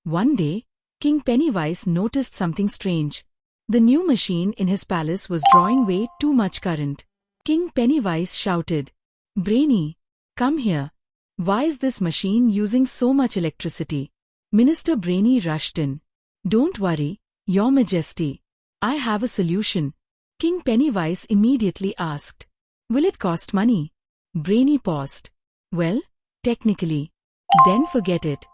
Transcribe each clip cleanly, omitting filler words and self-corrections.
One day, King Pennywise noticed something strange. The new machine in his palace was drawing way too much current. King Pennywise shouted, "Brainy, come here. Why is this machine using so much electricity?" Minister Brainy rushed in. "Don't worry, Your Majesty. I have a solution." King Pennywise immediately asked, "Will it cost money?" Brainy paused. "Well, technically. Then forget it.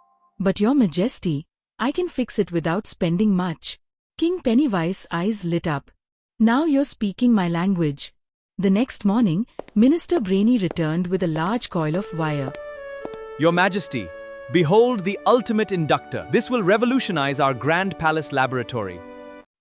But Your Majesty, I can fix it without spending much." King Pennywise's eyes lit up. "Now you're speaking my language." The next morning, Minister Brainy returned with a large coil of wire. "Your Majesty, behold the ultimate inductor. This will revolutionize our grand palace laboratory."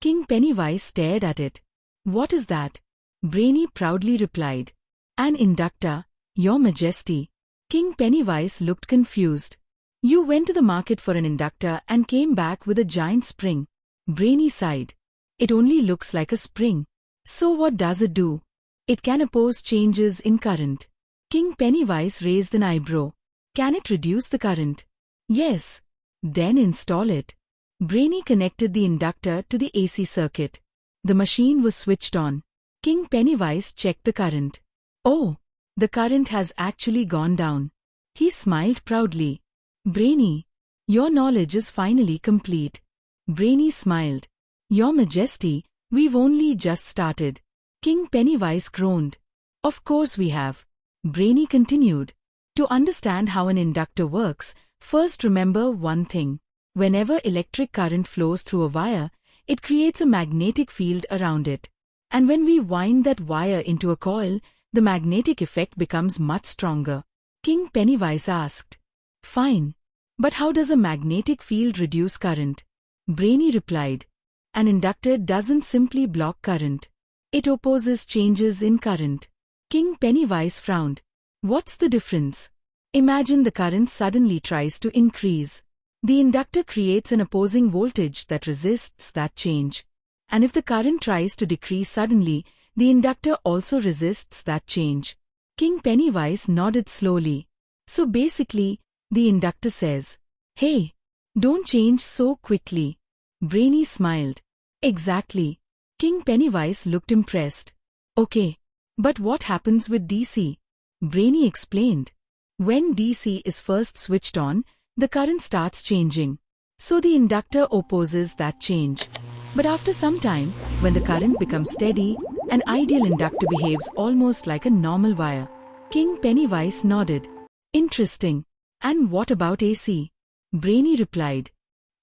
King Pennywise stared at it. "What is that?" Brainy proudly replied, "An inductor, Your Majesty." King Pennywise looked confused. "You went to the market for an inductor and came back with a giant spring." Brainy sighed. "It only looks like a spring. So what does it do?" "It can oppose changes in current." King Pennywise raised an eyebrow. "Can it reduce the current?" "Yes." "Then install it." Brainy connected the inductor to the AC circuit. The machine was switched on. King Pennywise checked the current. "Oh, the current has actually gone down." He smiled proudly. "Brainy, your knowledge is finally complete." Brainy smiled. "Your Majesty, we've only just started." King Pennywise groaned. "Of course we have." Brainy continued. "To understand how an inductor works, first remember one thing. Whenever electric current flows through a wire, it creates a magnetic field around it. And when we wind that wire into a coil, the magnetic effect becomes much stronger." King Pennywise asked, "Fine. But how does a magnetic field reduce current?" Brainy replied, "An inductor doesn't simply block current. It opposes changes in current." King Pennywise frowned. "What's the difference?" "Imagine the current suddenly tries to increase. The inductor creates an opposing voltage that resists that change. And if the current tries to decrease suddenly, the inductor also resists that change." King Pennywise nodded slowly. "So basically, the inductor says, 'Hey, don't change so quickly.'" Brainy smiled. "Exactly." King Pennywise looked impressed. "Okay, but what happens with DC?" Brainy explained. "When DC is first switched on, the current starts changing. So the inductor opposes that change. But after some time, when the current becomes steady, an ideal inductor behaves almost like a normal wire." King Pennywise nodded. "Interesting. And what about AC?" Brainy replied,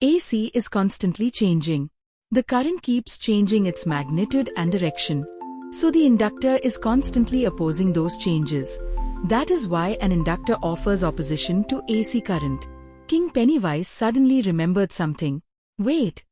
"AC is constantly changing. The current keeps changing its magnitude and direction. So the inductor is constantly opposing those changes. That is why an inductor offers opposition to AC current." King Pennywise suddenly remembered something. "Wait,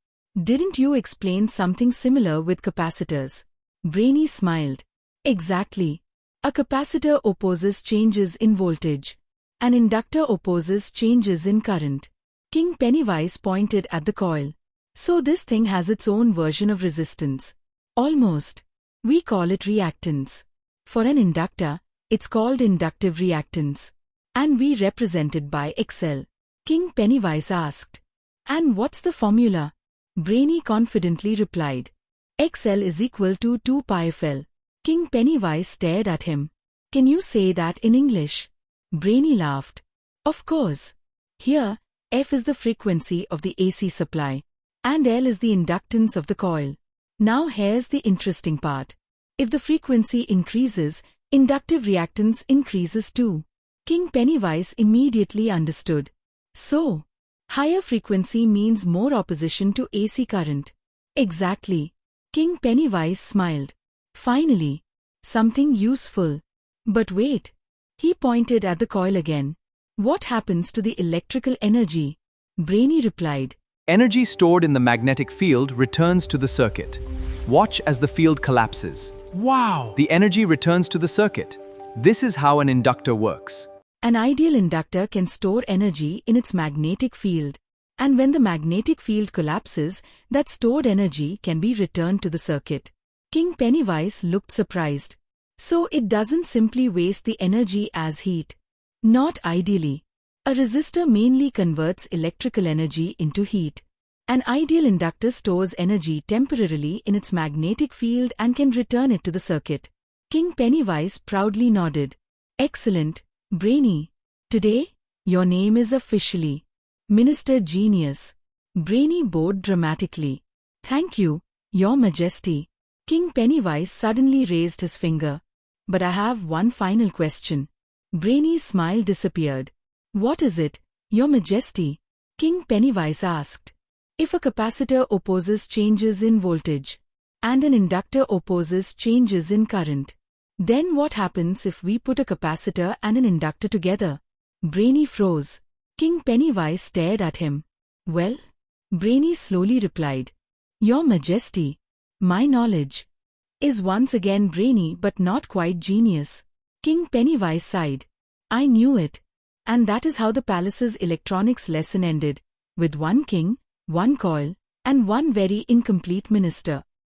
didn't you explain something similar with capacitors?" Brainy smiled. "Exactly. A capacitor opposes changes in voltage. An inductor opposes changes in current." King Pennywise pointed at the coil. "So this thing has its own version of resistance." "Almost. We call it reactance. For an inductor, it's called inductive reactance. And we represent it by XL." King Pennywise asked, "And what's the formula?" Brainy confidently replied, "XL is equal to 2 pi FL." King Pennywise stared at him. "Can you say that in English?" Brainy laughed. "Of course. Here, F is the frequency of the AC supply, and L is the inductance of the coil. Now here's the interesting part. If the frequency increases, inductive reactance increases too." King Pennywise immediately understood. "So, higher frequency means more opposition to AC current." "Exactly." King Pennywise smiled. "Finally, something useful. But wait." He pointed at the coil again. "What happens to the electrical energy?" Brainy replied, Energy stored in the magnetic field returns to the circuit. Watch as the field collapses. Wow! The energy returns to the circuit. This is how an inductor works. An ideal inductor can store energy in its magnetic field. And when the magnetic field collapses, that stored energy can be returned to the circuit. King Pennywise looked surprised. "So it doesn't simply waste the energy as heat?" "Not ideally. A resistor mainly converts electrical energy into heat. An ideal inductor stores energy temporarily in its magnetic field and can return it to the circuit. King Pennywise proudly nodded. Excellent, Brainy. Today, your name is officially Minister Genius. Brainy bowed dramatically. Thank you, Your Majesty. King Pennywise suddenly raised his finger. But I have one final question. Brainy's smile disappeared. What is it, Your Majesty? King Pennywise asked. If a capacitor opposes changes in voltage, and an inductor opposes changes in current, then what happens if we put a capacitor and an inductor together? Brainy froze. King Pennywise stared at him. Well, Brainy slowly replied, Your Majesty, my knowledge is once again brainy but not quite genius. King Pennywise sighed. I knew it. And that is how the palace's electronics lesson ended, with one king, one coil, and one very incomplete minister.